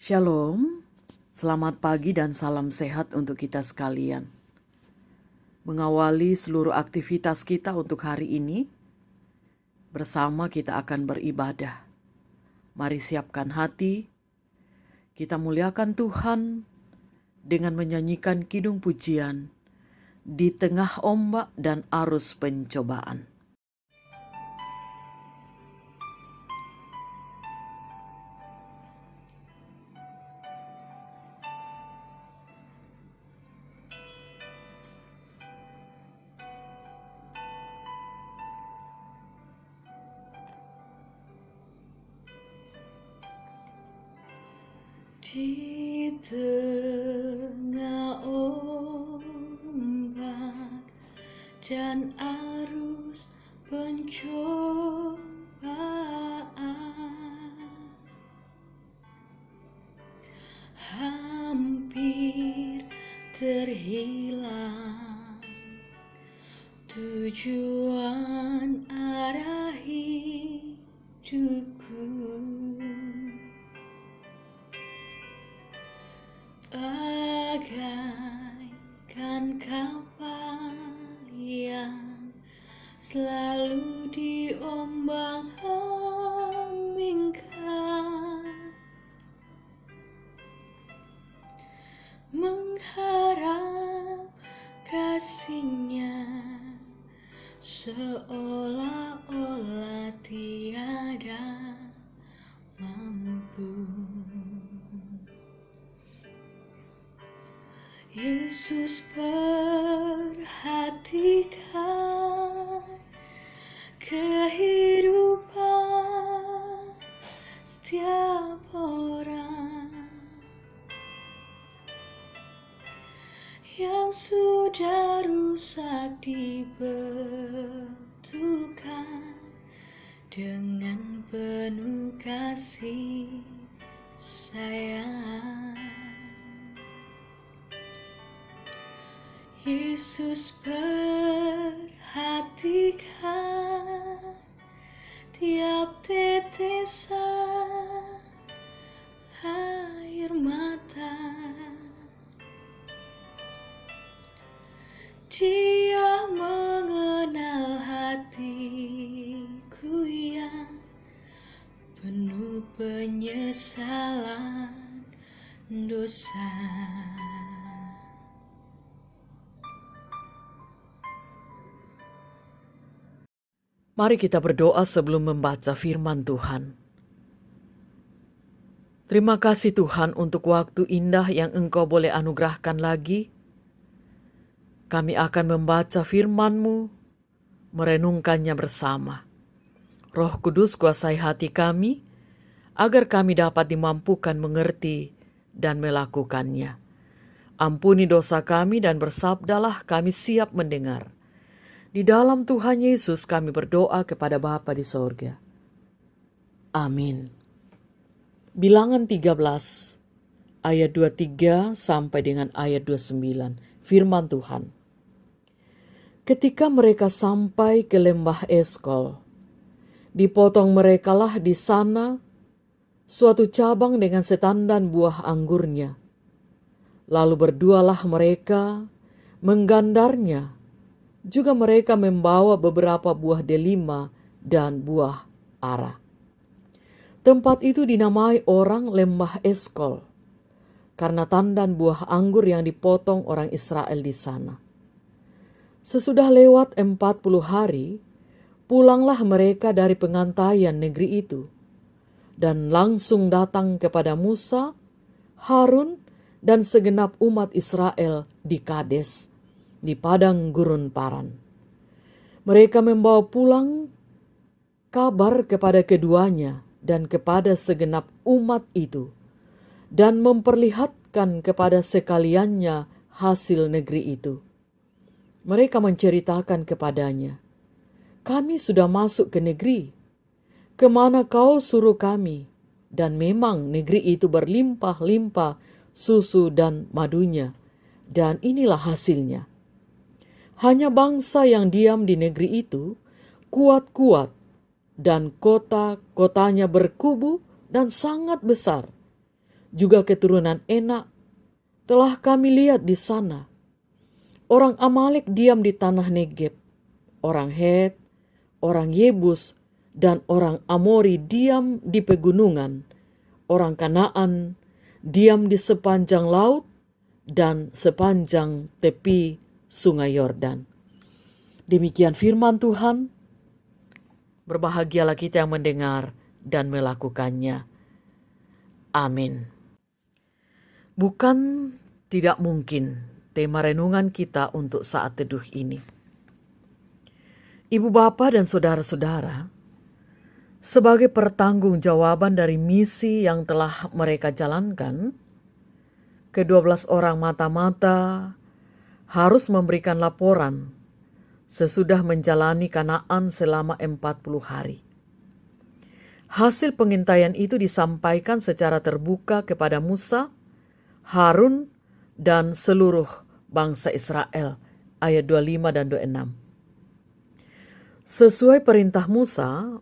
Shalom, selamat pagi dan salam sehat untuk kita sekalian. Mengawali seluruh aktivitas kita untuk hari ini, bersama kita akan beribadah. Mari siapkan hati, kita muliakan Tuhan dengan menyanyikan kidung pujian di tengah ombak dan arus pencobaan. Di tengah ombak dan arus pencobaan, hampir terhilang tujuan arah hidupku. Bagaikan kapal yang selalu diombang-ambingkan, mengharap kasih-Nya seolah-olah tiada mampu. Yesus perhatikan kehidupan setiap orang yang sudah rusak, dibetulkan dengan penuh kasih sayang. Yesus perhatikan tiap tetesan air mata. Dia mengenal hatiku yang penuh penyesalan dosa. Mari kita berdoa sebelum membaca firman Tuhan. Terima kasih Tuhan untuk waktu indah yang Engkau boleh anugerahkan lagi. Kami akan membaca firman-Mu, merenungkannya bersama. Roh Kudus kuasai hati kami, agar kami dapat dimampukan mengerti dan melakukannya. Ampuni dosa kami dan bersabdalah, kami siap mendengar. Di dalam Tuhan Yesus kami berdoa kepada Bapa di sorga. Amin. Bilangan 13 ayat 23 sampai dengan ayat 29. Firman Tuhan. Ketika mereka sampai ke lembah Eskol, dipotong merekalah di sana suatu cabang dengan setandan buah anggurnya. Lalu berdualah mereka menggandarnya. Juga mereka membawa beberapa buah delima dan buah ara. Tempat itu dinamai orang lembah Eskol, karena tandan buah anggur yang dipotong orang Israel di sana. Sesudah lewat 40 hari, pulanglah mereka dari pengantaian negeri itu, dan langsung datang kepada Musa, Harun, dan segenap umat Israel di Kades, di padang gurun Paran. Mereka membawa pulang kabar kepada keduanya dan kepada segenap umat itu, dan memperlihatkan kepada sekaliannya hasil negeri itu. Mereka menceritakan kepadanya, kami sudah masuk ke negeri, kemana kau suruh kami, dan memang negeri itu berlimpah-limpah susu dan madunya, dan inilah hasilnya. Hanya bangsa yang diam di negeri itu kuat-kuat, dan kota-kotanya berkubu dan sangat besar. juga keturunan Enak, telah kami lihat di sana. Orang Amalek diam di tanah Negeb, orang Het, orang Yebus, dan orang Amori diam di pegunungan, orang Kanaan diam di sepanjang laut dan sepanjang tepi sungai Yordan. Demikian firman Tuhan. Berbahagialah kita yang mendengar dan melakukannya. Amin. Bukan tidak mungkin tema renungan kita untuk saat teduh ini. Ibu bapa dan saudara-saudara, sebagai pertanggungjawaban dari misi yang telah mereka jalankan, ke-12 orang mata-mata harus memberikan laporan sesudah menjalani Kanaan selama 40 hari. Hasil pengintaian itu disampaikan secara terbuka kepada Musa, Harun, dan seluruh bangsa Israel. Ayat 25 dan 26. Sesuai perintah Musa,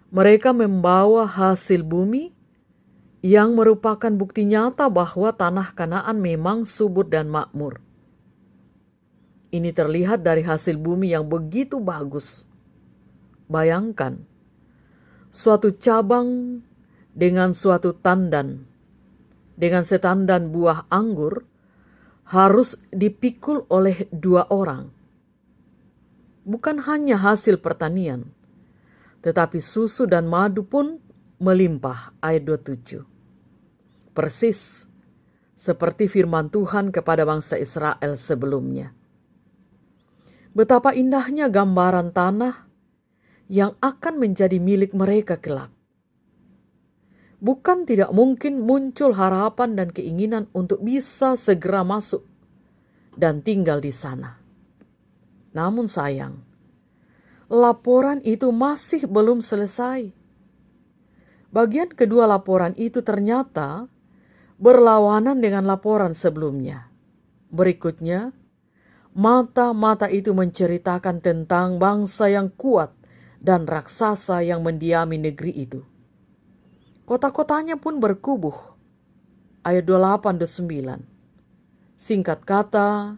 mereka membawa hasil bumi yang merupakan bukti nyata bahwa tanah Kanaan memang subur dan makmur. Ini terlihat dari hasil bumi yang begitu bagus. Bayangkan, suatu cabang dengan suatu tandan, dengan setandan buah anggur, harus dipikul oleh 2 orang. Bukan hanya hasil pertanian, tetapi susu dan madu pun melimpah. Ayat 27. Persis seperti firman Tuhan kepada bangsa Israel sebelumnya. Betapa indahnya gambaran tanah yang akan menjadi milik mereka kelak. Bukan tidak mungkin muncul harapan dan keinginan untuk bisa segera masuk dan tinggal di sana. Namun sayang, laporan itu masih belum selesai. Bagian kedua laporan itu ternyata berlawanan dengan laporan sebelumnya. Berikutnya, mata-mata itu menceritakan tentang bangsa yang kuat dan raksasa yang mendiami negeri itu. Kota-kotanya pun berkubuh. Ayat 28-29. Singkat kata,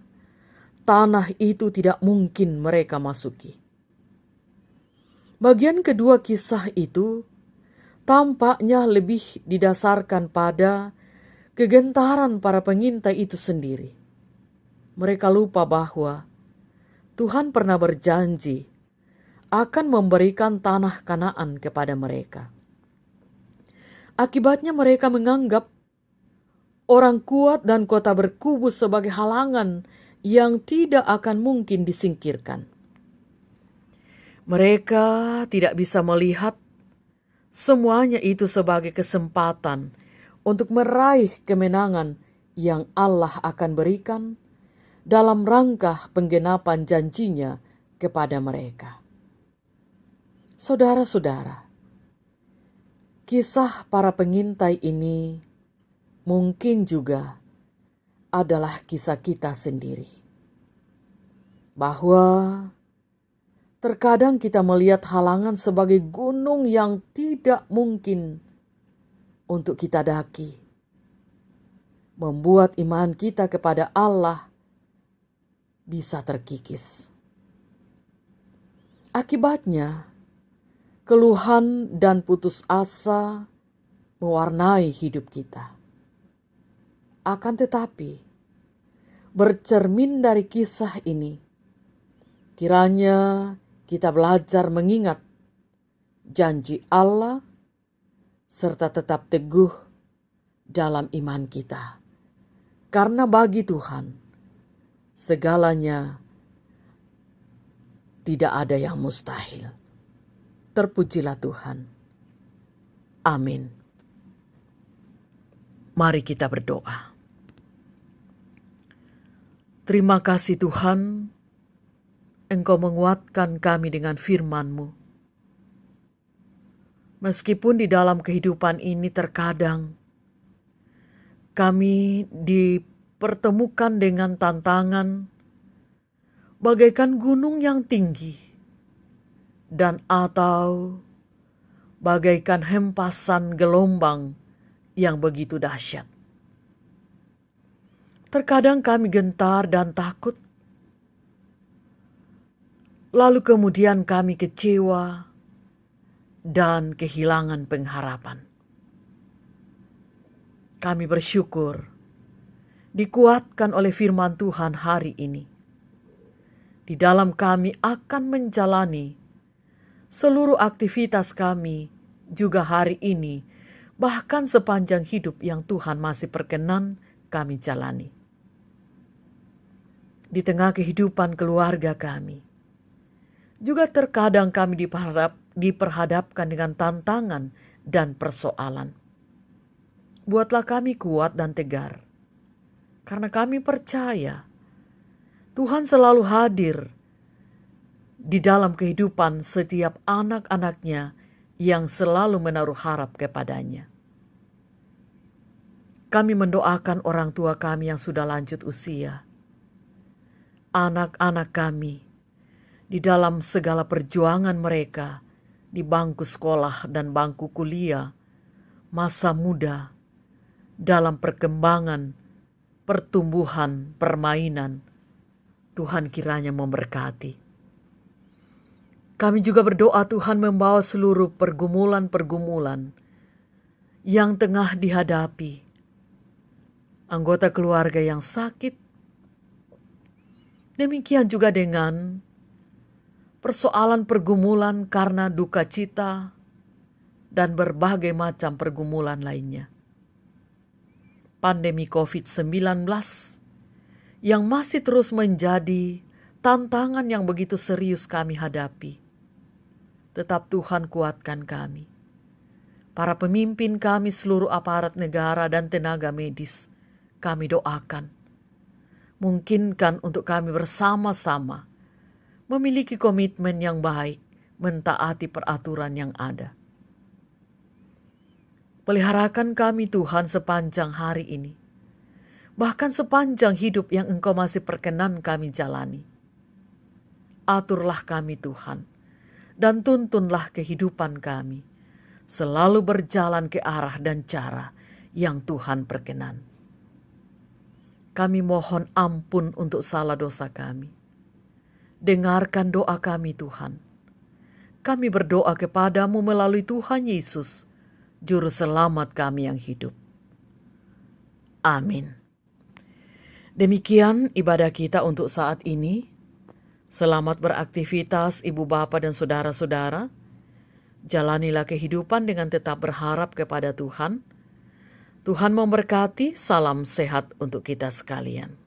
tanah itu tidak mungkin mereka masuki. Bagian kedua kisah itu tampaknya lebih didasarkan pada kegentaran para pengintai itu sendiri. Mereka lupa bahwa Tuhan pernah berjanji akan memberikan tanah Kanaan kepada mereka. Akibatnya mereka menganggap orang kuat dan kota berkubu sebagai halangan yang tidak akan mungkin disingkirkan. Mereka tidak bisa melihat semuanya itu sebagai kesempatan untuk meraih kemenangan yang Allah akan berikan dalam rangka penggenapan janjinya kepada mereka. Saudara-saudara, kisah para pengintai ini mungkin juga adalah kisah kita sendiri. Bahwa terkadang kita melihat halangan sebagai gunung yang tidak mungkin untuk kita daki. Membuat iman kita kepada Allah bisa terkikis. Akibatnya, keluhan dan putus asa mewarnai hidup kita. Akan tetapi, bercermin dari kisah ini, kiranya kita belajar mengingat janji Allah serta tetap teguh dalam iman kita. Karena bagi Tuhan, segalanya tidak ada yang mustahil. Terpujilah Tuhan. Amin. Mari kita berdoa. Terima kasih Tuhan, Engkau menguatkan kami dengan firman-Mu. Meskipun di dalam kehidupan ini terkadang kami dipertemukan dengan tantangan bagaikan gunung yang tinggi dan atau bagaikan hempasan gelombang yang begitu dahsyat. Terkadang kami gentar dan takut, lalu kemudian kami kecewa dan kehilangan pengharapan. Kami bersyukur dikuatkan oleh firman Tuhan hari ini. Di dalam kami akan menjalani seluruh aktivitas kami juga hari ini, bahkan sepanjang hidup yang Tuhan masih perkenan kami jalani. Di tengah kehidupan keluarga kami, juga terkadang kami diperhadapkan dengan tantangan dan persoalan. Buatlah kami kuat dan tegar, karena kami percaya Tuhan selalu hadir di dalam kehidupan setiap anak-anaknya yang selalu menaruh harap kepadanya. Kami mendoakan orang tua kami yang sudah lanjut usia, anak-anak kami di dalam segala perjuangan mereka di bangku sekolah dan bangku kuliah, masa muda, dalam perkembangan, pertumbuhan, permainan. Tuhan kiranya memberkati. Kami juga berdoa Tuhan membawa seluruh pergumulan-pergumulan yang tengah dihadapi. Anggota keluarga yang sakit, demikian juga dengan persoalan pergumulan karena duka cita dan berbagai macam pergumulan lainnya. Pandemi COVID-19 yang masih terus menjadi tantangan yang begitu serius kami hadapi. Tetap Tuhan kuatkan kami. Para pemimpin kami, seluruh aparat negara dan tenaga medis, kami doakan. Mungkinkan untuk kami bersama-sama memiliki komitmen yang baik, mentaati peraturan yang ada. Peliharakan kami Tuhan sepanjang hari ini, bahkan sepanjang hidup yang Engkau masih perkenan kami jalani. Aturlah kami Tuhan, dan tuntunlah kehidupan kami, selalu berjalan ke arah dan cara yang Tuhan perkenan. Kami mohon ampun untuk salah dosa kami. Dengarkan doa kami Tuhan. Kami berdoa kepadamu melalui Tuhan Yesus, Juru Selamat kami yang hidup. Amin. Demikian ibadah kita untuk saat ini. Selamat beraktivitas ibu bapa dan saudara-saudara. Jalanilah kehidupan dengan tetap berharap kepada Tuhan. Tuhan memberkati, salam sehat untuk kita sekalian.